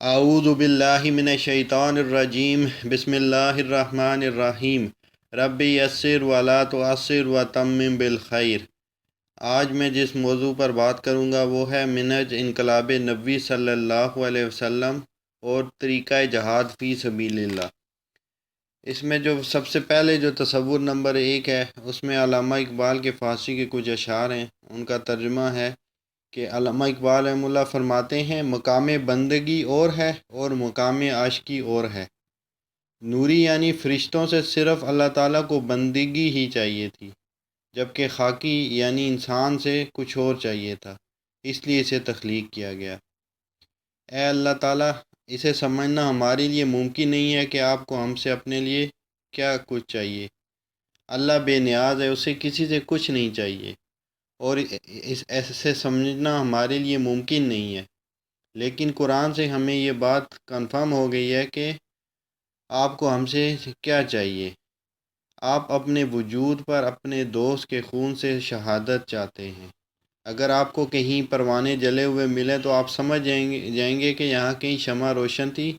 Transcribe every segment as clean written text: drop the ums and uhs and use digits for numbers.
اعوذ باللہ من الشیطان الرجیم بسم اللہ الرحمن الرحیم رب یسر ولا تعسر وتمم بالخیر۔ آج میں جس موضوع پر بات کروں گا وہ ہے منہج انقلاب نبوی صلی اللہ علیہ وسلم اور طریقہ جہاد فی سبیل اللہ۔ اس میں جو سب سے پہلے جو تصور نمبر 1 ہے اس میں علامہ اقبال کے فارسی کے کچھ اشعار ہیں۔ ان کا ترجمہ ہے کہ علامہ اقبال رحمہ اللہ فرماتے ہیں، مقام بندگی اور ہے اور مقام عاشقی اور ہے۔ نوری یعنی فرشتوں سے صرف اللہ تعالیٰ کو بندگی ہی چاہیے تھی، جبکہ خاکی یعنی انسان سے کچھ اور چاہیے تھا، اس لیے اسے تخلیق کیا گیا۔ اے اللہ تعالیٰ، اسے سمجھنا ہمارے لیے ممکن نہیں ہے کہ آپ کو ہم سے اپنے لیے کیا کچھ چاہیے۔ اللہ بے نیاز ہے، اسے کسی سے کچھ نہیں چاہیے، اور ایسے سمجھنا ہمارے لیے ممکن نہیں ہے۔ لیکن قرآن سے ہمیں یہ بات کنفرم ہو گئی ہے کہ آپ کو ہم سے کیا چاہیے۔ آپ اپنے وجود پر اپنے دوست کے خون سے شہادت چاہتے ہیں۔ اگر آپ کو کہیں پروانے جلے ہوئے ملے تو آپ سمجھ جائیں گے کہ یہاں کہیں شمع روشن تھی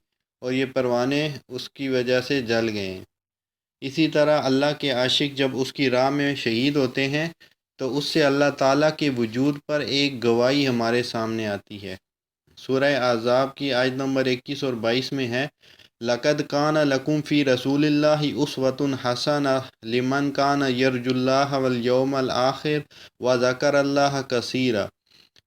اور یہ پروانے اس کی وجہ سے جل گئے ہیں۔ اسی طرح اللہ کے عاشق جب اس کی راہ میں شہید ہوتے ہیں تو اس سے اللہ تعالیٰ کے وجود پر ایک گواہی ہمارے سامنے آتی ہے۔ سورہ احزاب کی آیت نمبر 21 اور 22 میں ہے، لَقَدْ كَانَ لَكُمْ فِي رَسُولِ اللَّهِ أُسْوَةٌ حَسَنَةٌ لِمَنْ كَانَ يَرْجُو اللَّهَ وَالْيَوْمَ الْآخِرَ وَذَكَرَ اللَّهَ كَثِيرًا۔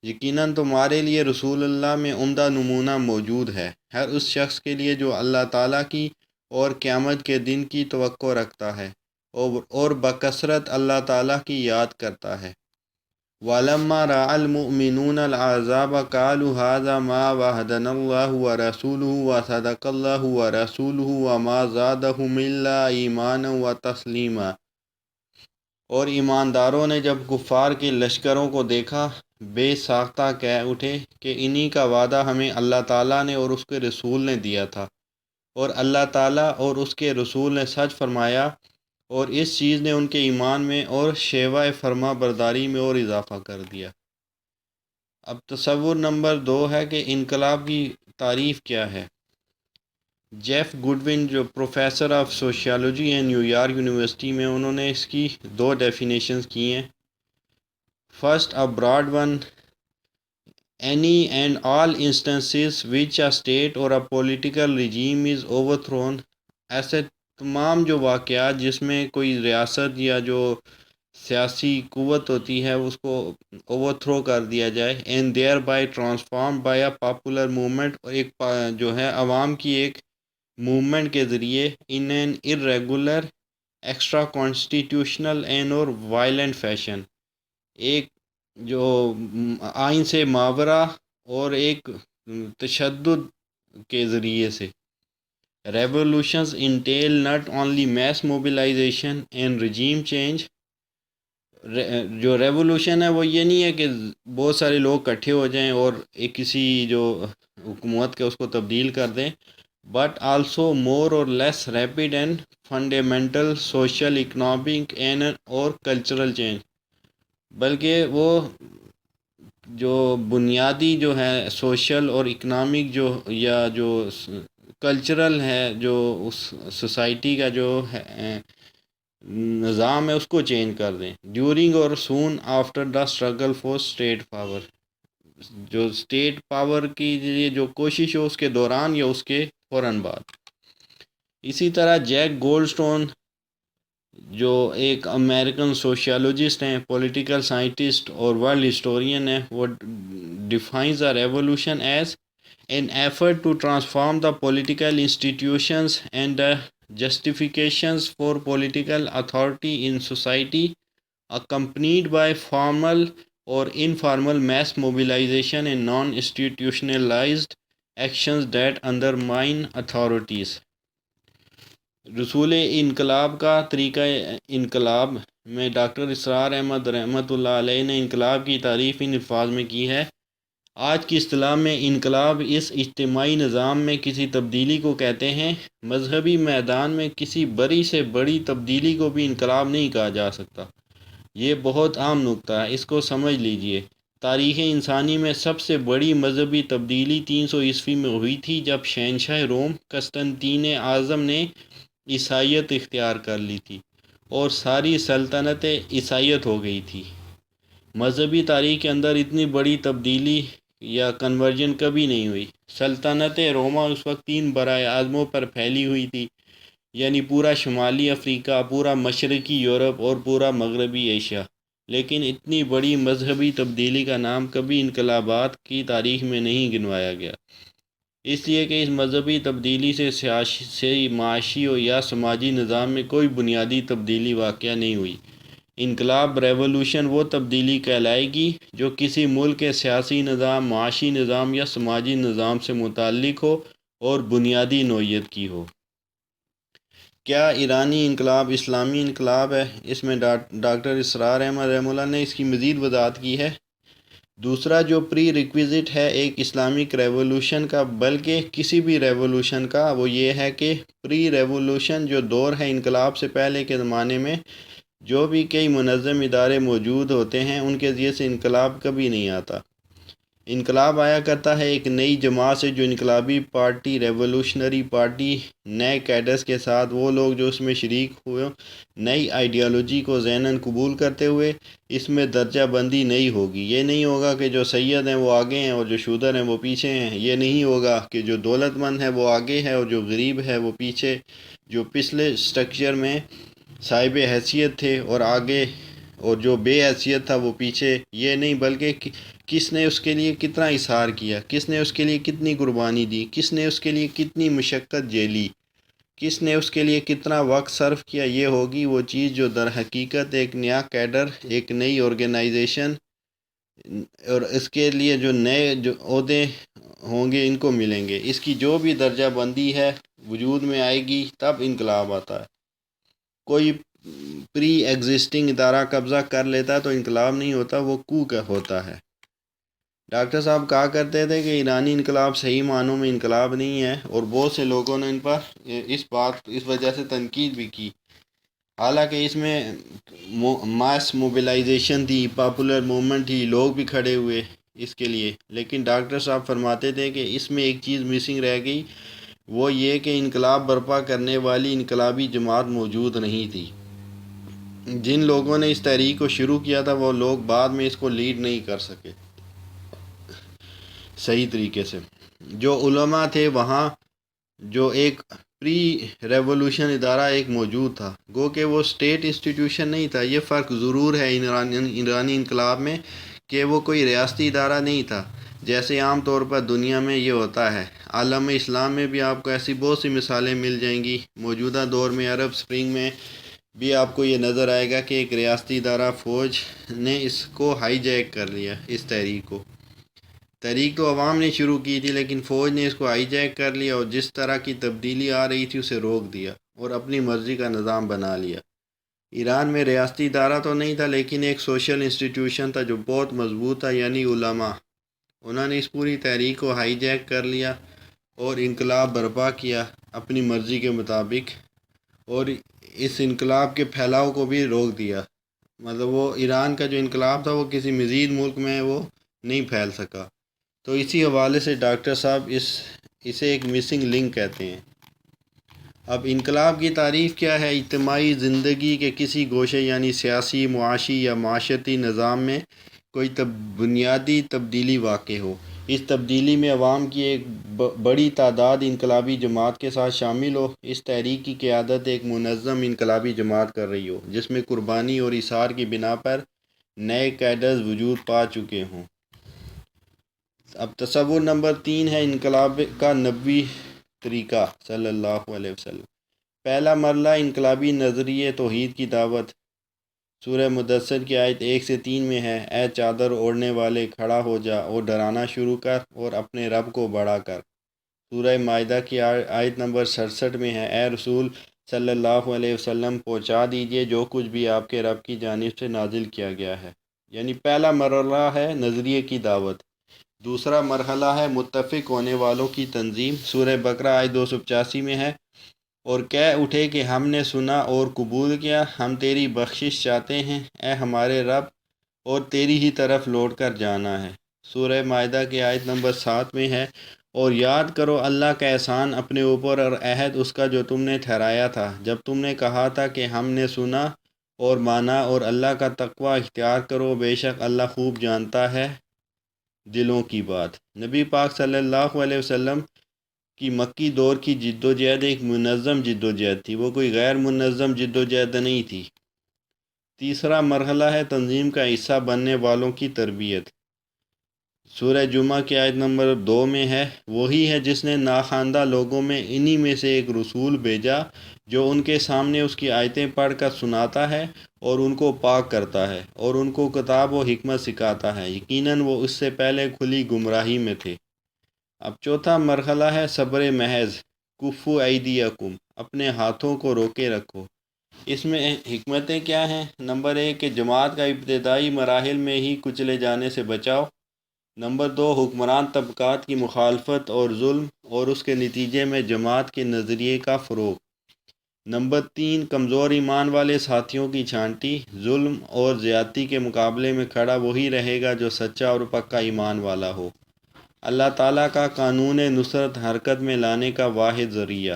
یقیناً تمہارے لیے رسول اللہ میں عمدہ نمونہ موجود ہے، ہر اس شخص کے لیے جو اللہ تعالیٰ کی اور قیامت کے دن کی توقع رکھتا ہے اور بکثرت اللہ تعالیٰ کی یاد کرتا ہے۔ وَلَمَّا رَأَى الْمُؤْمِنُونَ الْأَحْزَابَ قَالُوا هَذَا مَا وَعَدَنَا اللَّهُ وَرَسُولُهُ وَصَدَقَ اللَّهُ وَرَسُولُهُ وَمَا زَادَهُمْ إِلَّا إِيمَانًا وَتَسْلِيمًا۔ اور ایمانداروں نے جب کفار کے لشکروں کو دیکھا، بے ساختہ کہہ اٹھے کہ انہی کا وعدہ ہمیں اللہ تعالیٰ نے اور اس کے رسول نے دیا تھا، اور اللہ تعالیٰ اور اس کے رسول نے سچ فرمایا، اور اس چیز نے ان کے ایمان میں اور شیوہ فرما برداری میں اور اضافہ کر دیا۔ اب تصور نمبر 2 ہے کہ انقلاب کی تعریف کیا ہے۔ جیف گوڈون جو پروفیسر آف سوشیالوجی ہیں نیو یارک یونیورسٹی میں، انہوں نے اس کی 2 ڈیفینیشنز کی ہیں۔ First, a broad one: any and all instances which a state or a political regime is overthrown۔ ایسے تمام جو واقعات جس میں کوئی ریاست یا جو سیاسی قوت ہوتی ہے اس کو اوور تھرو کر دیا جائے، and there by transform by a popular movement, اور ایک جو ہے عوام کی ایک موومنٹ کے ذریعے، in an irregular extra constitutional and اور وائلنٹ فیشن، ایک جو آئین سے ماورا اور ایک تشدد کے ذریعے سے۔ Revolutions until not only mass mobilization and regime change. جو ریولوشن ہے وہ یہ نہیں ہے کہ بہت سارے لوگ اکٹھے ہو جائیں اور ایک کسی جو حکومت کے اس کو تبدیل کر دیں، but also more or less rapid and fundamental social economic and اور کلچرل چینج، بلکہ وہ جو بنیادی جو ہے سوشل اور اکنامک جو یا جو کلچرل ہے، جو اس سوسائٹی کا جو ہے نظام ہے اس کو چینج کر دیں۔ ڈیورنگ اور soon after the struggle for state power, جو اسٹیٹ پاور کی لیے جو کوشش ہو اس کے دوران یا اس کے فوراً بعد۔ اسی طرح جیک گولڈ سٹون جو ایک امریکن سوشیالوجسٹ ہیں، پولیٹیکل سائنٹسٹ اور ورلڈ ہسٹورین ہیں، وہ defines a revolution as an effort to transform the political institutions and the justifications for political authority in society, accompanied by formal or informal mass mobilization and non-institutionalized actions that undermine authorities۔ رسول انقلاب کا طریقہ انقلاب میں doctor اسرار احمد رحمۃ اللہ علیہ نے انقلاب کی تعریف ان الفاظ میں کی ہے، آج کی اصطلاح میں انقلاب اس اجتماعی نظام میں کسی تبدیلی کو کہتے ہیں۔ مذہبی میدان میں کسی بڑی سے بڑی تبدیلی کو بھی انقلاب نہیں کہا جا سکتا۔ یہ بہت عام نکتہ ہے، اس کو سمجھ لیجئے۔ تاریخ انسانی میں سب سے بڑی مذہبی تبدیلی 300 میں ہوئی تھی، جب شہنشاہ روم قسطنطین اعظم نے عیسائیت اختیار کر لی تھی اور ساری سلطنت عیسائیت ہو گئی تھی۔ مذہبی تاریخ کے اندر اتنی بڑی تبدیلی یا کنورژن کبھی نہیں ہوئی۔ سلطنت روما اس وقت 3 برائے اعظموں پر پھیلی ہوئی تھی، یعنی پورا شمالی افریقہ، پورا مشرقی یورپ اور پورا مغربی ایشیا۔ لیکن اتنی بڑی مذہبی تبدیلی کا نام کبھی انقلابات کی تاریخ میں نہیں گنوایا گیا، اس لیے کہ اس مذہبی تبدیلی سے سیاسی، معاشی یا سماجی نظام میں کوئی بنیادی تبدیلی واقع نہیں ہوئی۔ انقلاب، ریولوشن وہ تبدیلی کہلائے گی جو کسی ملک کے سیاسی نظام، معاشی نظام یا سماجی نظام سے متعلق ہو اور بنیادی نوعیت کی ہو۔ کیا ایرانی انقلاب اسلامی انقلاب ہے؟ اس میں ڈاکٹر اسرار احمد رحمہ اللہ نے اس کی مزید وضاحت کی ہے۔ دوسرا جو پری ریکویزٹ ہے ایک اسلامک ریولوشن کا، بلکہ کسی بھی ریولوشن کا، وہ یہ ہے کہ پری ریولوشن جو دور ہے انقلاب سے پہلے کے زمانے میں جو بھی کئی منظم ادارے موجود ہوتے ہیں، ان کے ذریعے سے انقلاب کبھی نہیں آتا۔ انقلاب آیا کرتا ہے ایک نئی جماعت سے، جو انقلابی پارٹی، ریولوشنری پارٹی، نئے کیڈرز کے ساتھ، وہ لوگ جو اس میں شریک ہوئے نئی آئیڈیالوجی کو ذہناً قبول کرتے ہوئے، اس میں درجہ بندی نہیں ہوگی۔ یہ نہیں ہوگا کہ جو سید ہیں وہ آگے ہیں اور جو شودر ہیں وہ پیچھے ہیں۔ یہ نہیں ہوگا کہ جو دولت مند ہے وہ آگے ہے اور جو غریب ہے وہ پیچھے، جو پچھلے سٹرکچر میں صاحب حیثیت تھے اور آگے، اور جو بے حیثیت تھا وہ پیچھے۔ یہ نہیں، بلکہ کس نے اس کے لیے کتنا اظہار کیا، کس نے اس کے لیے کتنی قربانی دی، کس نے اس کے لیے کتنی مشقت جھیلی، کس نے اس کے لیے کتنا وقت صرف کیا، یہ ہوگی وہ چیز جو در حقیقت ایک نیا کیڈر، ایک نئی آرگنائزیشن اور اس کے لیے جو نئے جو عہدے ہوں گے ان کو ملیں گے۔ اس کی جو بھی درجہ بندی ہے وجود میں آئے گی، تب انقلاب آتا ہے۔ کوئی پری ایگزسٹنگ ادارہ قبضہ کر لیتا ہے تو انقلاب نہیں ہوتا، وہ کو کا ہوتا ہے۔ ڈاکٹر صاحب کہا کرتے تھے کہ ایرانی انقلاب صحیح معنوں میں انقلاب نہیں ہے، اور بہت سے لوگوں نے ان پر اس وجہ سے تنقید بھی کی، حالانکہ اس میں ماس موبلائزیشن تھی، پاپولر موومنٹ تھی، لوگ بھی کھڑے ہوئے اس کے لیے۔ لیکن ڈاکٹر صاحب فرماتے تھے کہ اس میں ایک چیز مسنگ رہ گئی، وہ یہ کہ انقلاب برپا کرنے والی انقلابی جماعت موجود نہیں تھی۔ جن لوگوں نے اس تحریک کو شروع کیا تھا وہ لوگ بعد میں اس کو لیڈ نہیں کر سکے صحیح طریقے سے۔ جو علماء تھے وہاں، جو ایک پری ریولوشن ادارہ ایک موجود تھا، گو کہ وہ اسٹیٹ انسٹیٹیوشن نہیں تھا۔ یہ فرق ضرور ہے ایرانی انقلاب میں کہ وہ کوئی ریاستی ادارہ نہیں تھا، جیسے عام طور پر دنیا میں یہ ہوتا ہے۔ عالم اسلام میں بھی آپ کو ایسی بہت سی مثالیں مل جائیں گی۔ موجودہ دور میں عرب اسپرنگ میں بھی آپ کو یہ نظر آئے گا کہ ایک ریاستی ادارہ فوج نے اس کو ہائی جیک کر لیا، اس تحریک تو عوام نے شروع کی تھی، لیکن فوج نے اس کو ہائی جیک کر لیا اور جس طرح کی تبدیلی آ رہی تھی اسے روک دیا اور اپنی مرضی کا نظام بنا لیا۔ ایران میں ریاستی ادارہ تو نہیں تھا، لیکن ایک سوشل انسٹیٹیوشن تھا جو بہت مضبوط تھا، یعنی علماء۔ انہوں نے اس پوری تحریک کو ہائی جیک کر لیا اور انقلاب برپا کیا اپنی مرضی کے مطابق، اور اس انقلاب کے پھیلاؤ کو بھی روک دیا۔ مطلب وہ ایران کا جو انقلاب تھا وہ کسی مزید ملک میں وہ نہیں پھیل سکا۔ تو اسی حوالے سے ڈاکٹر صاحب اسے ایک مسنگ لنک کہتے ہیں۔ اب انقلاب کی تعریف کیا ہے؟ اجتماعی زندگی کے کسی گوشے، یعنی سیاسی، معاشی یا معاشرتی نظام میں کوئی بنیادی تبدیلی واقع ہو۔ اس تبدیلی میں عوام کی ایک بڑی تعداد انقلابی جماعت کے ساتھ شامل ہو۔ اس تحریک کی قیادت ایک منظم انقلابی جماعت کر رہی ہو، جس میں قربانی اور ایثار کی بنا پر نئے کیڈرز وجود پا چکے ہوں۔ اب تصور نمبر 3 ہے انقلاب کا نبوی طریقہ صلی اللہ علیہ وسلم۔ پہلا مرحلہ انقلابی نظریہ توحید کی دعوت۔ سورہ مدثر کی آیت 1 سے 3 میں ہے، اے چادر اوڑھنے والے کھڑا ہو جا اور ڈرانا شروع کر اور اپنے رب کو بڑا کر۔ سورہ مائدہ کی آیت نمبر 67 میں ہے، اے رسول صلی اللہ علیہ وسلم پہنچا دیجئے جو کچھ بھی آپ کے رب کی جانب سے نازل کیا گیا ہے۔ یعنی پہلا مرحلہ ہے نظریے کی دعوت۔ دوسرا مرحلہ ہے متفق ہونے والوں کی تنظیم۔ سورہ بقرہ آیت 285 میں ہے، اور کہہ اٹھے کہ ہم نے سنا اور قبول کیا، ہم تیری بخشش چاہتے ہیں اے ہمارے رب، اور تیری ہی طرف لوٹ کر جانا ہے۔ سورہ مائدہ کی آیت نمبر 7 میں ہے، اور یاد کرو اللہ کا احسان اپنے اوپر اور عہد اس کا جو تم نے ٹھہرایا تھا جب تم نے کہا تھا کہ ہم نے سنا اور مانا، اور اللہ کا تقوی اختیار کرو، بے شک اللہ خوب جانتا ہے دلوں کی بات۔ نبی پاک صلی اللہ علیہ وسلم کی مکی دور کی جد و جہد ایک منظم جد و جہد تھی، وہ کوئی غیر منظم جد و جہد نہیں تھی۔ تیسرا مرحلہ ہے تنظیم کا حصہ بننے والوں کی تربیت۔ سورہ جمعہ کی آیت نمبر 2 میں ہے، وہی ہے جس نے ناخواندہ لوگوں میں انہی میں سے ایک رسول بھیجا جو ان کے سامنے اس کی آیتیں پڑھ کر سناتا ہے اور ان کو پاک کرتا ہے اور ان کو کتاب و حکمت سکھاتا ہے، یقیناً وہ اس سے پہلے کھلی گمراہی میں تھے۔ اب چوتھا مرحلہ ہے صبر محض، کفو ایدیکم، اپنے ہاتھوں کو روکے رکھو۔ اس میں حکمتیں کیا ہیں؟ نمبر 1 کہ جماعت کا ابتدائی مراحل میں ہی کچلے جانے سے بچاؤ۔ نمبر 2 حکمران طبقات کی مخالفت اور ظلم اور اس کے نتیجے میں جماعت کے نظریے کا فروغ۔ نمبر 3 کمزور ایمان والے ساتھیوں کی چھانٹی، ظلم اور زیادتی کے مقابلے میں کھڑا وہی رہے گا جو سچا اور پکا ایمان والا ہو۔ اللہ تعالیٰ کا قانون نصرت حرکت میں لانے کا واحد ذریعہ۔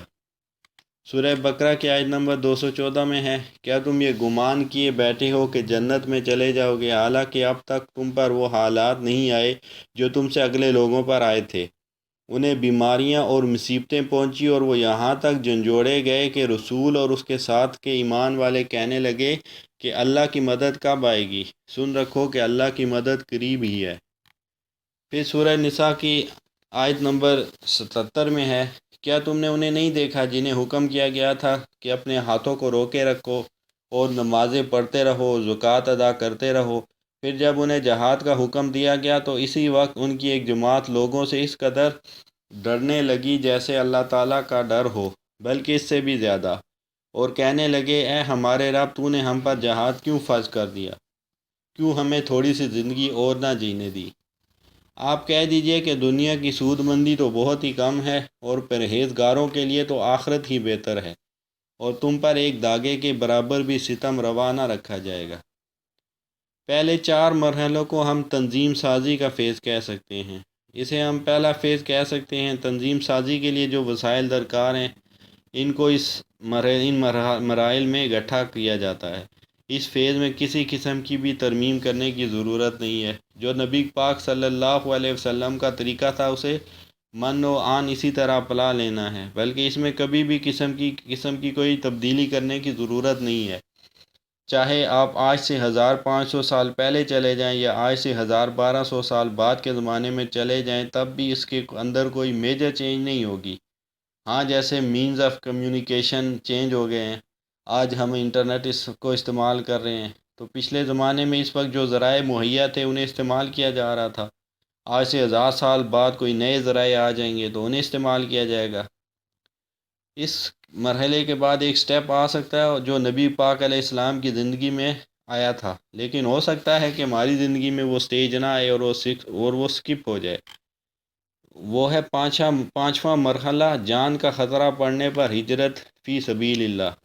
سورہ بقرہ کی آیت نمبر 214 میں ہے، کیا تم یہ گمان کیے بیٹھے ہو کہ جنت میں چلے جاؤ گے، حالانکہ اب تک تم پر وہ حالات نہیں آئے جو تم سے اگلے لوگوں پر آئے تھے۔ انہیں بیماریاں اور مصیبتیں پہنچی اور وہ یہاں تک جھنجھوڑے گئے کہ رسول اور اس کے ساتھ کے ایمان والے کہنے لگے کہ اللہ کی مدد کب آئے گی؟ سن رکھو کہ اللہ کی مدد قریب ہی ہے۔ پھر سورہ نساء کی آیت نمبر 77 میں ہے، کیا تم نے انہیں نہیں دیکھا جنہیں حکم کیا گیا تھا کہ اپنے ہاتھوں کو روکے رکھو اور نمازیں پڑھتے رہو، زکوٰۃ ادا کرتے رہو؟ پھر جب انہیں جہاد کا حکم دیا گیا تو اسی وقت ان کی ایک جماعت لوگوں سے اس قدر ڈرنے لگی جیسے اللہ تعالیٰ کا ڈر ہو، بلکہ اس سے بھی زیادہ، اور کہنے لگے، اے ہمارے رب، تو نے ہم پر جہاد کیوں فرض کر دیا؟ کیوں ہمیں تھوڑی سی زندگی اور نہ جینے دی؟ آپ کہہ دیجئے کہ دنیا کی سود مندی تو بہت ہی کم ہے اور پرہیزگاروں کے لیے تو آخرت ہی بہتر ہے، اور تم پر ایک داغے کے برابر بھی ستم روا نہ رکھا جائے گا۔ پہلے 4 مرحلوں کو ہم تنظیم سازی کا فیز کہہ سکتے ہیں۔ اسے ہم پہلا فیز کہہ سکتے ہیں۔ تنظیم سازی کے لیے جو وسائل درکار ہیں ان کو ان مراحل میں اکٹھا کیا جاتا ہے۔ اس فیز میں کسی قسم کی بھی ترمیم کرنے کی ضرورت نہیں ہے۔ جو نبی پاک صلی اللہ علیہ وسلم کا طریقہ تھا اسے من و آن اسی طرح اپنا لینا ہے، بلکہ اس میں کبھی بھی قسم کی کوئی تبدیلی کرنے کی ضرورت نہیں ہے۔ چاہے آپ آج سے 1500 سال پہلے چلے جائیں یا آج سے 1200 سال بعد کے زمانے میں چلے جائیں، تب بھی اس کے اندر کوئی میجر چینج نہیں ہوگی۔ ہاں، جیسے مینز آف کمیونیکیشن چینج ہو گئے ہیں، آج ہم انٹرنیٹ کو استعمال کر رہے ہیں، تو پچھلے زمانے میں اس وقت جو ذرائع مہیا تھے انہیں استعمال کیا جا رہا تھا۔ آج سے 1000 سال بعد کوئی نئے ذرائع آ جائیں گے تو انہیں استعمال کیا جائے گا۔ اس مرحلے کے بعد ایک سٹیپ آ سکتا ہے جو نبی پاک علیہ السلام کی زندگی میں آیا تھا، لیکن ہو سکتا ہے کہ ہماری زندگی میں وہ سٹیج نہ آئے اور وہ سکپ ہو جائے۔ وہ ہے پانچواں مرحلہ، جان کا خطرہ پڑنے پر ہجرت فی سبیل اللہ۔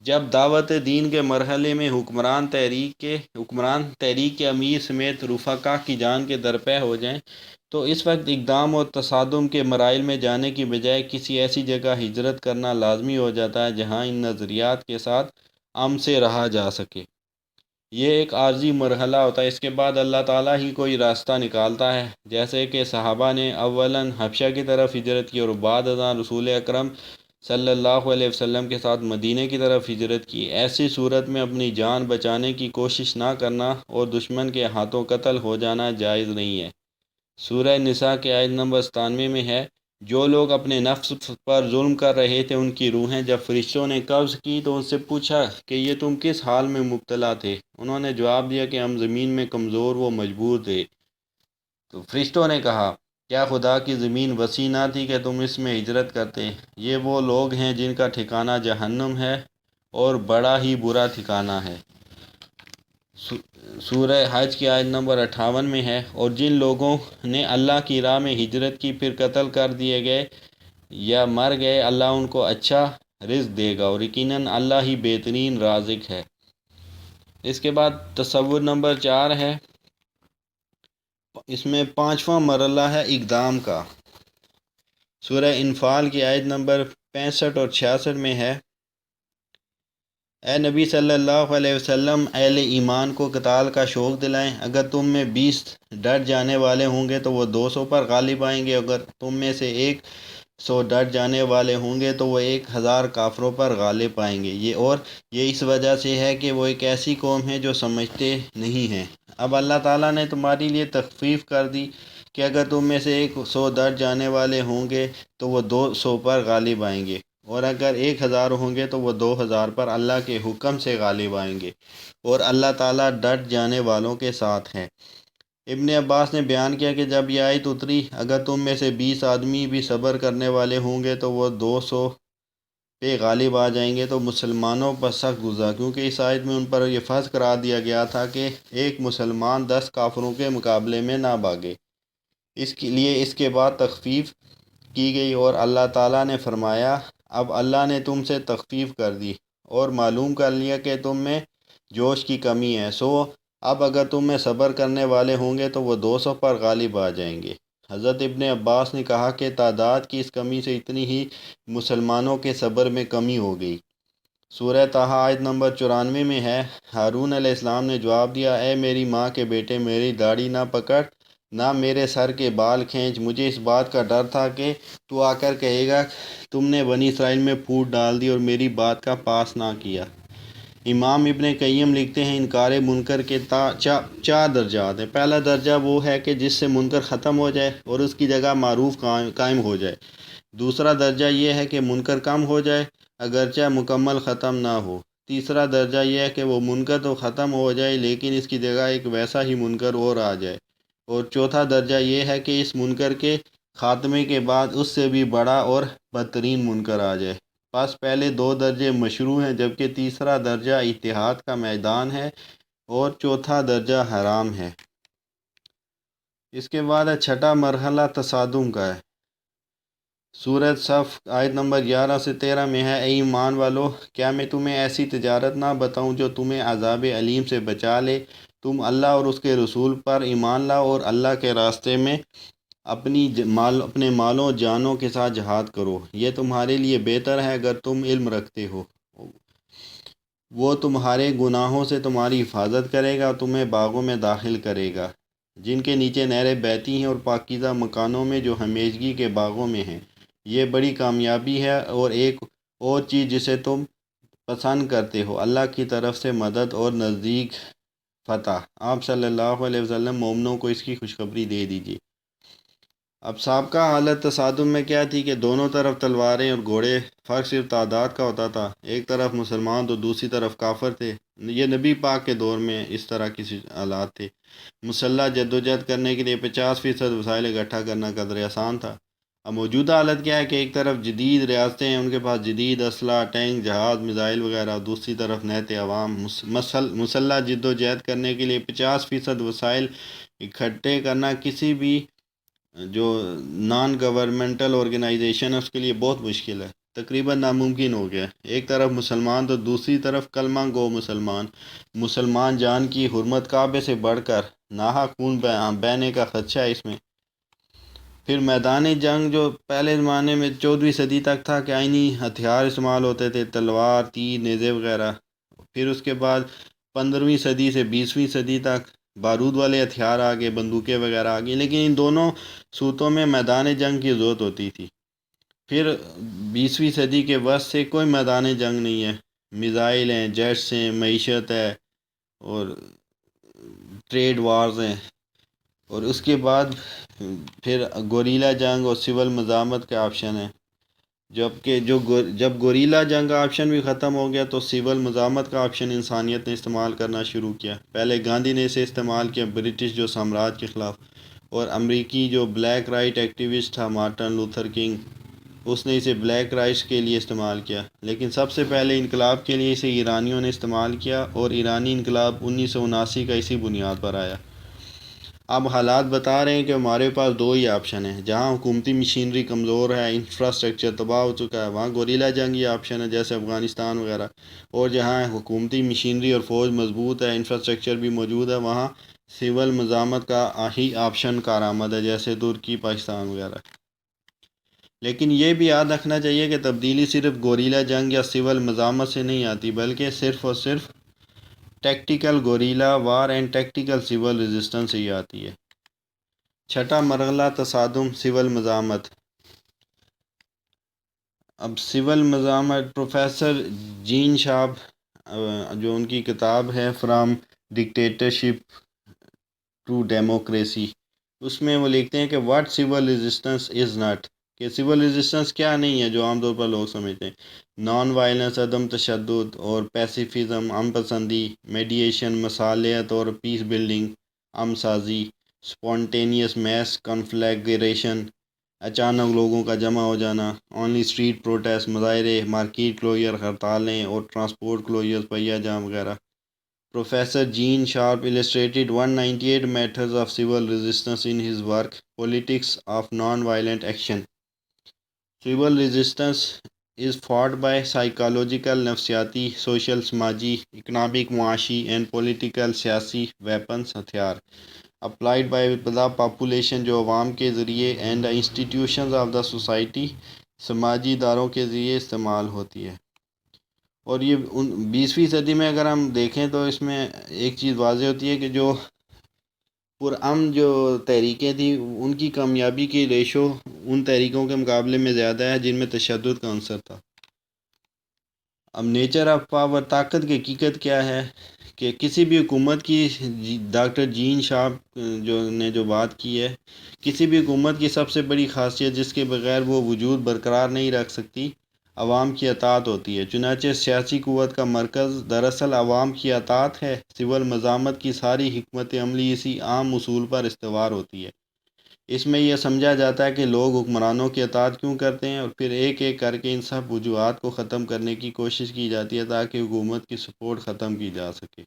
جب دعوت دین کے مرحلے میں حکمران تحریک کے امیر سمیت رفقا کی جان کے درپے ہو جائیں تو اس وقت اقدام اور تصادم کے مراحل میں جانے کی بجائے کسی ایسی جگہ ہجرت کرنا لازمی ہو جاتا ہے جہاں ان نظریات کے ساتھ امن سے رہا جا سکے۔ یہ ایک عارضی مرحلہ ہوتا ہے، اس کے بعد اللہ تعالیٰ ہی کوئی راستہ نکالتا ہے، جیسے کہ صحابہ نے اولاً حبشہ کی طرف ہجرت کی اور بعد ازاں رسول اکرم صلی اللہ علیہ وسلم کے ساتھ مدینہ کی طرف ہجرت کی۔ ایسی صورت میں اپنی جان بچانے کی کوشش نہ کرنا اور دشمن کے ہاتھوں قتل ہو جانا جائز نہیں ہے۔ سورہ نساء کے آیت نمبر 97 میں ہے، جو لوگ اپنے نفس پر ظلم کر رہے تھے ان کی روحیں جب فرشتوں نے قبض کی تو ان سے پوچھا کہ یہ تم کس حال میں مبتلا تھے؟ انہوں نے جواب دیا کہ ہم زمین میں کمزور و مجبور تھے۔ تو فرشتوں نے کہا، کیا خدا کی زمین وسیع نہ تھی کہ تم اس میں ہجرت کرتے؟ یہ وہ لوگ ہیں جن کا ٹھکانہ جہنم ہے اور بڑا ہی برا ٹھکانہ ہے۔ سورہ حج کی آیت نمبر 58 میں ہے، اور جن لوگوں نے اللہ کی راہ میں ہجرت کی پھر قتل کر دیے گئے یا مر گئے، اللہ ان کو اچھا رزق دے گا اور یقیناً اللہ ہی بہترین رازق ہے۔ اس کے بعد تصور نمبر 4 ہے، اس میں 5واں مرحلہ ہے اقدام کا۔ سورہ انفال کی آیت نمبر 65 اور 66 میں ہے، اے نبی صلی اللہ علیہ وسلم، اہل ایمان کو قتال کا شوق دلائیں۔ اگر تم میں 20 ڈٹ جانے والے ہوں گے تو وہ 200 پر غالب آئیں گے، اگر تم میں سے 100 ڈٹ جانے والے ہوں گے تو وہ 1000 کافروں پر غالب آئیں گے۔ یہ اس وجہ سے ہے کہ وہ ایک ایسی قوم ہے جو سمجھتے نہیں ہیں۔ اب اللہ تعالیٰ نے تمہاری لیے تخفیف کر دی کہ اگر تم میں سے 100 ڈٹ جانے والے ہوں گے تو وہ 200 پر غالب آئیں گے، اور اگر 1000 ہوں گے تو وہ 2000 پر اللہ کے حکم سے غالب آئیں گے، اور اللہ تعالیٰ ڈٹ جانے والوں کے ساتھ ہے۔ ابن عباس نے بیان کیا کہ جب یہ آیت اتری، اگر تم میں سے 20 آدمی بھی صبر کرنے والے ہوں گے تو وہ 200 پہ غالب آ جائیں گے، تو مسلمانوں پر سخت گزرا، کیونکہ اس آیت میں ان پر یہ فرض قرار دیا گیا تھا کہ ایک مسلمان 10 کافروں کے مقابلے میں نہ بھاگے۔ اس کے لیے اس کے بعد تخفیف کی گئی، اور اللہ تعالیٰ نے فرمایا، اب اللہ نے تم سے تخفیف کر دی اور معلوم کر لیا کہ تم میں جوش کی کمی ہے، سو اب اگر تم میں صبر کرنے والے ہوں گے تو وہ 200 پر غالب آ جائیں گے۔ حضرت ابن عباس نے کہا کہ تعداد کی اس کمی سے اتنی ہی مسلمانوں کے صبر میں کمی ہو گئی۔ سورہ طٰہٰ آیت نمبر 94 میں ہے، ہارون علیہ السلام نے جواب دیا، اے میری ماں کے بیٹے، میری داڑھی نہ پکڑ، نہ میرے سر کے بال کھینچ، مجھے اس بات کا ڈر تھا کہ تو آ کر کہے گا تم نے بنی اسرائیل میں پھوٹ ڈال دی اور میری بات کا پاس نہ کیا۔ امام ابن قیم لکھتے ہیں، انکار منکر کے 4 درجات ہیں۔ پہلا درجہ وہ ہے کہ جس سے منکر ختم ہو جائے اور اس کی جگہ معروف قائم ہو جائے۔ دوسرا درجہ یہ ہے کہ منکر کم ہو جائے اگرچہ مکمل ختم نہ ہو۔ تیسرا درجہ یہ ہے کہ وہ منکر تو ختم ہو جائے لیکن اس کی جگہ ایک ویسا ہی منکر اور آ جائے۔ اور چوتھا درجہ یہ ہے کہ اس منکر کے خاتمے کے بعد اس سے بھی بڑا اور بدترین منکر آ جائے۔ بس پہلے 2 درجے مشروع ہیں، جبکہ تیسرا درجہ اتحاد کا میدان ہے اور چوتھا درجہ حرام ہے۔ اس کے بعد چھٹا مرحلہ تصادم کا ہے۔ سورۃ صف آیت نمبر 11 سے 13 میں ہے، اے ایمان والو، کیا میں تمہیں ایسی تجارت نہ بتاؤں جو تمہیں عذاب علیم سے بچا لے؟ تم اللہ اور اس کے رسول پر ایمان لاؤ اور اللہ کے راستے میں اپنے مالوں جانوں کے ساتھ جہاد کرو، یہ تمہارے لیے بہتر ہے اگر تم علم رکھتے ہو۔ وہ تمہارے گناہوں سے تمہاری حفاظت کرے گا اور تمہیں باغوں میں داخل کرے گا جن کے نیچے نہریں بہتی ہیں، اور پاکیزہ مکانوں میں جو ہمیشگی کے باغوں میں ہیں۔ یہ بڑی کامیابی ہے۔ اور ایک اور چیز جسے تم پسند کرتے ہو، اللہ کی طرف سے مدد اور نزدیک فتح۔ آپ صلی اللہ علیہ وسلم مومنوں کو اس کی خوشخبری دے دیجیے۔ اب سابقہ حالت تصادم میں کیا تھی کہ دونوں طرف تلواریں اور گھوڑے، فرق صرف تعداد کا ہوتا تھا، ایک طرف مسلمان تو دوسری طرف کافر تھے۔ یہ نبی پاک کے دور میں اس طرح کی حالات تھے۔ مسلح جدوجہد کرنے کے لیے 50% وسائل اکٹھا کرنا قدر آسان تھا۔ اب موجودہ حالت کیا ہے کہ ایک طرف جدید ریاستیں ہیں، ان کے پاس جدید اسلحہ، ٹینک، جہاز، میزائل وغیرہ، دوسری طرف نہت عوام۔ مسلح جدوجہد کرنے کے لیے 50% وسائل اکٹھے کرنا کسی بھی جو نان گورنمنٹل آرگنائزیشن ہے اس کے لیے بہت مشکل ہے، تقریباً ناممکن ہو گیا۔ ایک طرف مسلمان تو دوسری طرف کلمہ گو مسلمان جان کی حرمت کعبے سے بڑھ کر ناحق خون بہنے کا خدشہ ہے اس میں۔ پھر میدان جنگ جو پہلے زمانے میں 14ویں صدی تک تھا کہ آئینی ہتھیار استعمال ہوتے تھے، تلوار، تیر، نیزے وغیرہ۔ پھر اس کے بعد 15ویں صدی سے 20ویں صدی تک بارود والے ہتھیار آ گئے، بندوقیں وغیرہ آ گئی، لیکن ان دونوں صورتوں میں میدان جنگ کی ضرورت ہوتی تھی۔ پھر 20ویں صدی کے وسط سے کوئی میدان جنگ نہیں ہے، میزائل ہیں، جیٹس ہیں، معیشت ہے اور ٹریڈ وارز ہیں۔ اور اس کے بعد پھر گوریلا جنگ اور سول مزاحمت کے آپشن ہیں، جبکہ جب گوریلا جنگ کا آپشن بھی ختم ہو گیا تو سول مزاحمت کا آپشن انسانیت نے استعمال کرنا شروع کیا۔ پہلے گاندھی نے اسے استعمال کیا برٹش جو سامراج کے خلاف، اور امریکی جو بلیک رائٹ ایکٹیوسٹ تھا مارٹن لوتھر کنگ، اس نے اسے بلیک رائٹس کے لیے استعمال کیا۔ لیکن سب سے پہلے انقلاب کے لیے اسے ایرانیوں نے استعمال کیا، اور ایرانی انقلاب 1979 کا اسی بنیاد پر آیا۔ اب حالات بتا رہے ہیں کہ ہمارے پاس دو ہی آپشن ہیں، جہاں حکومتی مشینری کمزور ہے، انفراسٹرکچر تباہ ہو چکا ہے، وہاں گوریلا جنگ ہی آپشن ہے جیسے افغانستان وغیرہ، اور جہاں حکومتی مشینری اور فوج مضبوط ہے، انفراسٹرکچر بھی موجود ہے، وہاں سول مزاحمت کا ہی آپشن کارآمد ہے جیسے ترکی، پاکستان وغیرہ۔ لیکن یہ بھی یاد رکھنا چاہیے کہ تبدیلی صرف گوریلا جنگ یا سول مزاحمت سے نہیں آتی، بلکہ صرف اور صرف tactical guerrilla war and tactical civil resistance سے ہی آتی ہے۔ چھٹا مرحلہ تصادم سول مزاحمت۔ اب سول مزاحمت پروفیسر جین شارپ، جو ان کی کتاب ہے فرام ڈکٹیٹرشپ ٹو ڈیموکریسی، اس میں وہ لکھتے ہیں کہ what civil resistance is not, کہ سول ریزسٹنس کیا نہیں ہے جو عام طور پر لوگ سمجھتے ہیں۔ نان وائلنس، عدم تشدد اور پیسیفزم، امن پسندی، میڈیشن، مصالحت اور پیس بلڈنگ، امن سازی، سپونٹینیس میس کنفلیگریشن، اچانک لوگوں کا جمع ہو جانا، اونلی اسٹریٹ پروٹیسٹ، مظاہرے، مارکیٹ کلوجر، ہڑتالیں اور ٹرانسپورٹ کلوجر، پہیہ جام وغیرہ۔ Professor Gene Sharp illustrated 198 methods of civil resistance in his work Politics of Non-Violent Action. Civil resistance is fought by psychological، نفسیاتی، social، سماجی، economic، معاشی and political سیاسی weapons، ہتھیار applied by the population جو عوام کے ذریعے and the institutions of the society سماجی اداروں کے ذریعے استعمال ہوتی ہے۔ اور یہ 20ویں صدی میں اگر ہم دیکھیں تو اس میں ایک چیز واضح ہوتی ہے کہ جو پرامن جو تحریکیں تھیں ان کی کامیابی کی ریشو ان تحریکوں کے مقابلے میں زیادہ ہے جن میں تشدد کا عنصر تھا۔ اب نیچر آف پاور، طاقت کی حقیقت کیا ہے کہ کسی بھی حکومت کی، ڈاکٹر جین شارپ جو بات کی ہے، کسی بھی حکومت کی سب سے بڑی خاصیت جس کے بغیر وہ وجود برقرار نہیں رکھ سکتی، عوام کی اطاعت ہوتی ہے۔ چنانچہ سیاسی قوت کا مرکز دراصل عوام کی اطاعت ہے۔ سول مزاحمت کی ساری حکمت عملی اسی عام اصول پر استوار ہوتی ہے۔ اس میں یہ سمجھا جاتا ہے کہ لوگ حکمرانوں کی اطاعت کیوں کرتے ہیں، اور پھر ایک ایک کر کے ان سب وجوہات کو ختم کرنے کی کوشش کی جاتی ہے تاکہ حکومت کی سپورٹ ختم کی جا سکے۔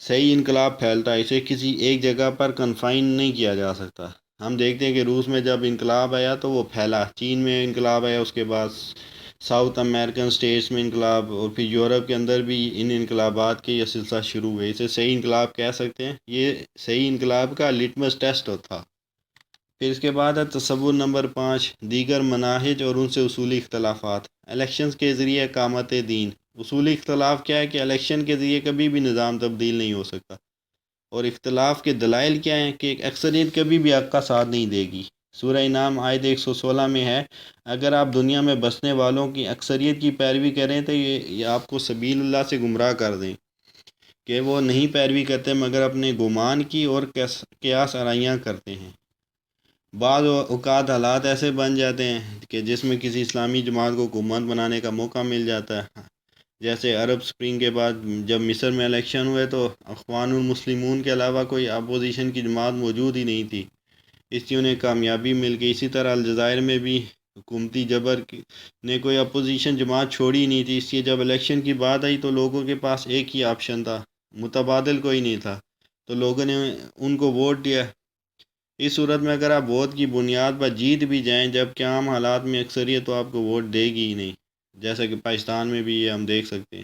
صحیح انقلاب پھیلتا ہے، اسے کسی ایک جگہ پر کنفائن نہیں کیا جا سکتا۔ ہم دیکھتے ہیں کہ روس میں جب انقلاب آیا تو وہ پھیلا، چین میں انقلاب آیا، اس کے بعد ساؤتھ امریکن اسٹیٹس میں انقلاب، اور پھر یورپ کے اندر بھی ان انقلابات کے یہ سلسلہ شروع ہوئے۔ اسے صحیح انقلاب کہہ سکتے ہیں، یہ صحیح انقلاب کا لٹمس ٹیسٹ تھا۔ پھر اس کے بعد ہے تصور نمبر 5، دیگر مناہج اور ان سے اصولی اختلافات۔ الیکشنز کے ذریعے اقامت دین۔ اصولی اختلاف کیا ہے کہ الیکشن کے ذریعے کبھی بھی نظام تبدیل نہیں ہو سکتا، اور اختلاف کے دلائل کیا ہیں کہ اکثریت کبھی بھی حق کا ساتھ نہیں دے گی۔ سورہ انعام آیت 116 میں ہے، اگر آپ دنیا میں بسنے والوں کی اکثریت کی پیروی کریں تو یہ آپ کو سبیل اللہ سے گمراہ کر دیں، کہ وہ نہیں پیروی کرتے مگر اپنے گمان کی اور قیاس آرائیاں کرتے ہیں۔ بعض اوقات حالات ایسے بن جاتے ہیں کہ جس میں کسی اسلامی جماعت کو حکومت بنانے کا موقع مل جاتا ہے، جیسے عرب سپرنگ کے بعد جب مصر میں الیکشن ہوئے تو اخوان المسلمون کے علاوہ کوئی اپوزیشن کی جماعت موجود ہی نہیں تھی، اس لیے انہیں کامیابی مل گئی۔ اسی طرح الجزائر میں بھی حکومتی جبر نے کوئی اپوزیشن جماعت چھوڑی نہیں تھی، اس لیے جب الیکشن کی بات آئی تو لوگوں کے پاس ایک ہی آپشن تھا، متبادل کوئی نہیں تھا، تو لوگوں نے ان کو ووٹ دیا۔ اس صورت میں اگر آپ ووٹ کی بنیاد پر جیت بھی جائیں، جب کہ عام حالات میں اکثریت تو آپ کو ووٹ دے گی ہی نہیں، جیسا کہ پاکستان میں بھی یہ ہم دیکھ سکتے ہیں۔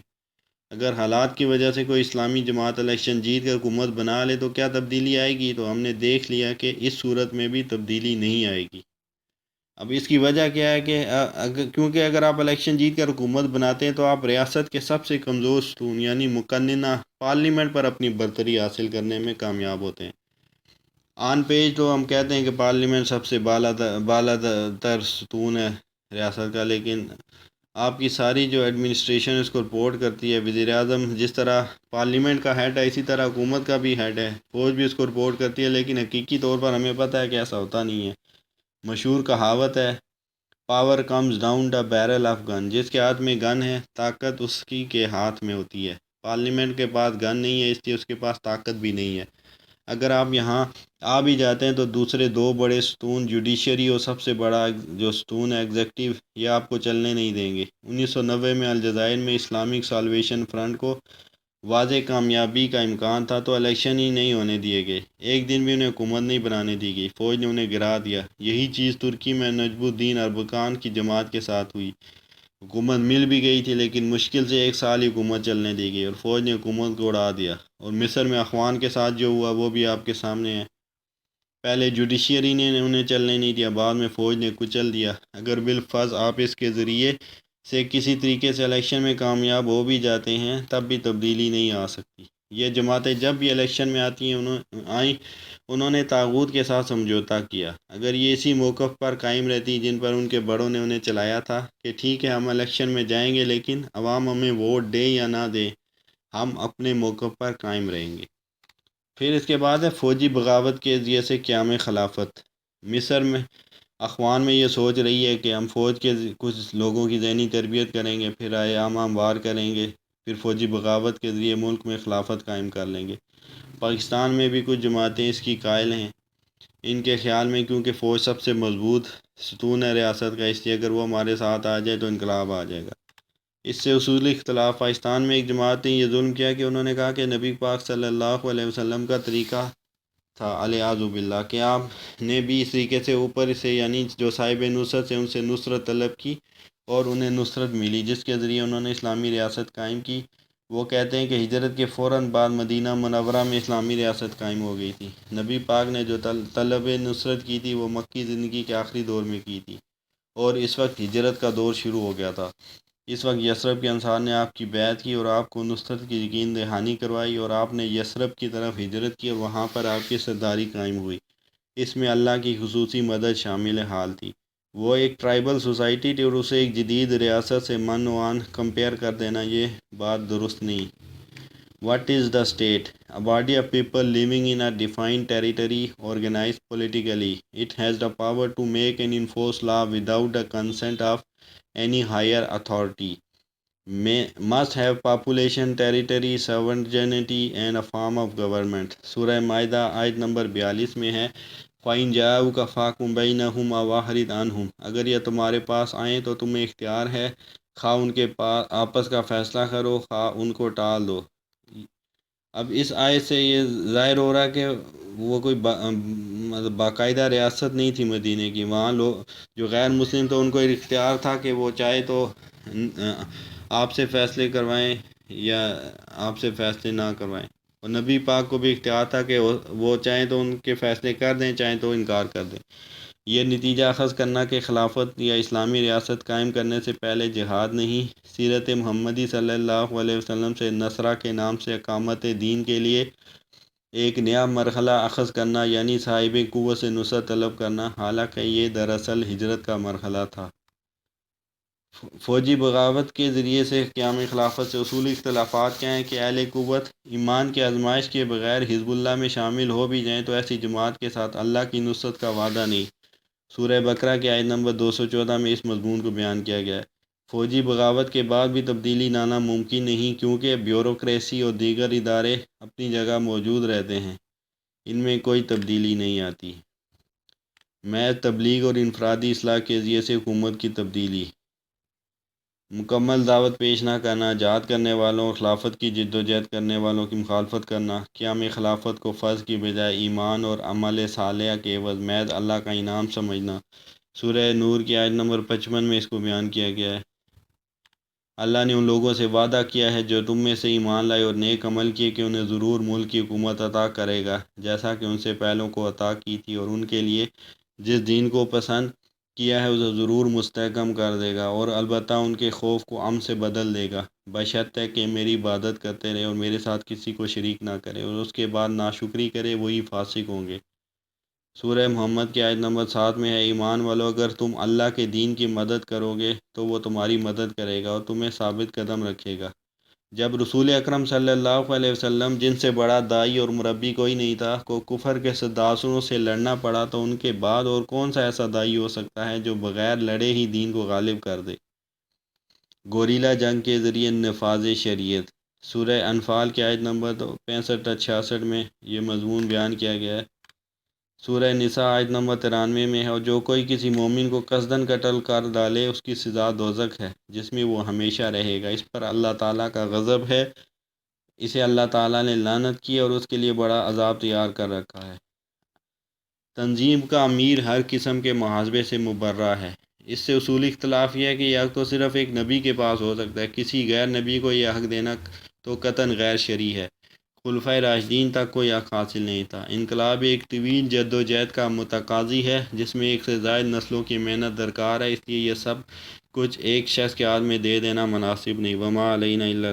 اگر حالات کی وجہ سے کوئی اسلامی جماعت الیکشن جیت کر حکومت بنا لے تو کیا تبدیلی آئے گی؟ تو ہم نے دیکھ لیا کہ اس صورت میں بھی تبدیلی نہیں آئے گی۔ اب اس کی وجہ کیا ہے کہ کیونکہ اگر آپ الیکشن جیت کر حکومت بناتے ہیں تو آپ ریاست کے سب سے کمزور ستون یعنی مقننہ پارلیمنٹ پر اپنی برتری حاصل کرنے میں کامیاب ہوتے ہیں۔ آن پیج تو ہم کہتے ہیں کہ پارلیمنٹ سب سے بالا تر ستون ہے ریاست کا، لیکن آپ کی ساری جو ایڈمنسٹریشن اس کو رپورٹ کرتی ہے، وزیر اعظم جس طرح پارلیمنٹ کا ہیڈ ہے اسی طرح حکومت کا بھی ہیڈ ہے، فوج بھی اس کو رپورٹ کرتی ہے، لیکن حقیقی طور پر ہمیں پتہ ہے کہ ایسا ہوتا نہیں ہے۔ مشہور کہاوت ہے، power comes down the barrel of gun, جس کے ہاتھ میں گن ہے طاقت اس کی کے ہاتھ میں ہوتی ہے۔ پارلیمنٹ کے پاس گن نہیں ہے، اس لیے اس کے پاس طاقت بھی نہیں ہے۔ اگر آپ یہاں آ بھی جاتے ہیں تو دوسرے دو بڑے ستون جوڈیشری اور سب سے بڑا جو ستون ہے ایگزیکٹو، یہ آپ کو چلنے نہیں دیں گے۔ 1990 میں الجزائر میں اسلامک سالویشن فرنٹ کو واضح کامیابی کا امکان تھا تو الیکشن ہی نہیں ہونے دیے گئے، ایک دن بھی انہیں حکومت نہیں بنانے دی گئی، فوج نے انہیں گرا دیا۔ یہی چیز ترکی میں نجم الدین اربکان کی جماعت کے ساتھ ہوئی، حکومت مل بھی گئی تھی لیکن مشکل سے ایک سال ہی حکومت چلنے دی گئی اور فوج نے حکومت کو اڑا دیا۔ اور مصر میں اخوان کے ساتھ جو ہوا وہ بھی آپ کے سامنے ہے، پہلے جوڈیشری نے انہیں چلنے نہیں دیا، بعد میں فوج نے کچل دیا۔ اگر بالفرض آپ اس کے ذریعے سے کسی طریقے سے الیکشن میں کامیاب ہو بھی جاتے ہیں تب بھی تبدیلی نہیں آ سکتی۔ یہ جماعتیں جب بھی الیکشن میں آتی ہیں انہوں نے طاغوت کے ساتھ سمجھوتا کیا۔ اگر یہ اسی موقف پر قائم رہتی جن پر ان کے بڑوں نے انہیں چلایا تھا کہ ٹھیک ہے ہم الیکشن میں جائیں گے لیکن عوام ہمیں ووٹ دے یا نہ دے، ہم اپنے موقف پر قائم رہیں گے۔ پھر اس کے بعد ہے فوجی بغاوت کے ذریعے سے قیام خلافت۔ مصر میں اخوان میں یہ سوچ رہی ہے کہ ہم فوج کے کچھ لوگوں کی ذہنی تربیت کریں گے، پھر ایام ہموار کریں گے، پھر فوجی بغاوت کے ذریعے ملک میں خلافت قائم کر لیں گے۔ پاکستان میں بھی کچھ جماعتیں اس کی قائل ہیں، ان کے خیال میں کیونکہ فوج سب سے مضبوط ستون ہے ریاست کا، اس لیے اگر وہ ہمارے ساتھ آ جائے تو انقلاب آ جائے گا۔ اس سے اصولی اختلاف، پاکستان میں ایک جماعت نے یہ ظلم کیا کہ انہوں نے کہا کہ نبی پاک صلی اللہ علیہ وسلم کا طریقہ تھا الیاذ باللہ کہ آپ نے بھی اس طریقے سے اوپر سے یعنی جو صاحب نصرت سے ان سے نصرت طلب کی اور انہیں نصرت ملی جس کے ذریعے انہوں نے اسلامی ریاست قائم کی۔ وہ کہتے ہیں کہ ہجرت کے فوراً بعد مدینہ منورہ میں اسلامی ریاست قائم ہو گئی تھی۔ نبی پاک نے جو طلب نصرت کی تھی وہ مکی زندگی کے آخری دور میں کی تھی اور اس وقت ہجرت کا دور شروع ہو گیا تھا۔ اس وقت یثرب کے انصار نے آپ کی بیعت کی اور آپ کو نصرت کی یقین دہانی کروائی اور آپ نے یثرب کی طرف ہجرت کی اور وہاں پر آپ کی سرداری قائم ہوئی۔ اس میں اللہ کی خصوصی مدد شامل حال تھی۔ وہ ایک ٹرائبل سوسائٹی تھی اور اسے ایک جدید ریاست سے من و عن کمپیئر کر دینا یہ بات درست نہیں۔ What is the state? A body of people living in a defined territory, organized politically. It has the power to make and enforce law without the consent of any higher authority. Must have population, territory, sovereignty and a form of government. سورہ مائدہ آیت number 42 میں ہے فَإِنْ جَاءُوكَ فَاحْكُم بَيْنَهُمْ أَوْ أَعْرِضْ عَنْهُمْ، اگر یہ تمہارے پاس آئیں تو تمہیں اختیار ہے خواہ ان کے پاس آپس کا فیصلہ کرو خواہ ان کو ٹال دو۔ اب اس آیت سے یہ ظاہر ہو رہا ہے کہ وہ کوئی باقاعدہ ریاست نہیں تھی مدینہ کی، وہاں لوگ جو غیر مسلم تو ان کو اختیار تھا کہ وہ چاہے تو آپ سے فیصلے کروائیں یا آپ سے فیصلے نہ کروائیں، اور نبی پاک کو بھی اختیار تھا کہ وہ چاہیں تو ان کے فیصلے کر دیں چاہیں تو انکار کر دیں۔ یہ نتیجہ اخذ کرنا کہ خلافت یا اسلامی ریاست قائم کرنے سے پہلے جہاد نہیں، سیرت محمدی صلی اللہ علیہ وسلم سے نصرہ کے نام سے اقامت دین کے لیے ایک نیا مرحلہ اخذ کرنا یعنی صاحب قوت سے نصرت طلب کرنا، حالانکہ یہ دراصل ہجرت کا مرحلہ تھا۔ فوجی بغاوت کے ذریعے سے قیام خلافت سے اصولی اختلافات کیا ہیں کہ اہل قوت ایمان کی آزمائش کے بغیر حزب اللہ میں شامل ہو بھی جائیں تو ایسی جماعت کے ساتھ اللہ کی نصرت کا وعدہ نہیں۔ سورہ بقرہ کی آیت نمبر 214 میں اس مضمون کو بیان کیا گیا ہے۔ فوجی بغاوت کے بعد بھی تبدیلی لانا ممکن نہیں کیونکہ بیوروکریسی اور دیگر ادارے اپنی جگہ موجود رہتے ہیں، ان میں کوئی تبدیلی نہیں آتی۔ محض تبلیغ اور انفرادی اصلاح کے ذریعے سے حکومت کی تبدیلی، مکمل دعوت پیش نہ کرنا، جہاد کرنے والوں اور خلافت کی جد و جہد کرنے والوں کی مخالفت کرنا، قیام خلافت کو فرض کی بجائے ایمان اور عمل صالحہ کے عوض محض اللہ کا انعام سمجھنا۔ سورہ نور کی آیت نمبر 55 میں اس کو بیان کیا گیا ہے۔ اللہ نے ان لوگوں سے وعدہ کیا ہے جو تم میں سے ایمان لائے اور نیک عمل کیے کہ انہیں ضرور ملک کی حکومت عطا کرے گا جیسا کہ ان سے پہلوں کو عطا کی تھی، اور ان کے لیے جس دین کو پسند کیا ہے اسے ضرور مستحکم کر دے گا اور البتہ ان کے خوف کو امن سے بدل دے گا، بشرطے کہ میری عبادت کرتے رہے اور میرے ساتھ کسی کو شریک نہ کرے اور اس کے بعد ناشکری کرے، وہی فاسق ہوں گے۔ سورہ محمد کی آیت نمبر 7 میں ہے ایمان والو اگر تم اللہ کے دین کی مدد کرو گے تو وہ تمہاری مدد کرے گا اور تمہیں ثابت قدم رکھے گا۔ جب رسول اکرم صلی اللہ علیہ وسلم جن سے بڑا داعی اور مربی کوئی نہیں تھا کو کفر کے صداصروں سے لڑنا پڑا تو ان کے بعد اور کون سا ایسا داعی ہو سکتا ہے جو بغیر لڑے ہی دین کو غالب کر دے۔ گوریلا جنگ کے ذریعے نفاذ شریعت، سورہ انفال کی آیت نمبر 65-66 میں یہ مضمون بیان کیا گیا ہے۔ سورہ نساء آیت نمبر 93 میں ہے اور جو کوئی کسی مومن کو قصداً قتل کر ڈالے اس کی سزا دوزخ ہے جس میں وہ ہمیشہ رہے گا، اس پر اللہ تعالیٰ کا غضب ہے اسے اللہ تعالیٰ نے لعنت کی اور اس کے لیے بڑا عذاب تیار کر رکھا ہے۔ تنظیم کا امیر ہر قسم کے محاسبے سے مبرہ ہے۔ اس سے اصولی اختلاف یہ ہے کہ یہ حق تو صرف ایک نبی کے پاس ہو سکتا ہے، کسی غیر نبی کو یہ حق دینا تو قطعاً غیر شرعی ہے۔ خلفائے راشدین تک کوئی حق حاصل نہیں تھا۔ انقلاب ایک طویل جدوجہد کا متقاضی ہے جس میں ایک سے زائد نسلوں کی محنت درکار ہے، اس لیے یہ سب کچھ ایک شخص کے ہاتھ میں دے دینا مناسب نہیں۔ وما علینا الا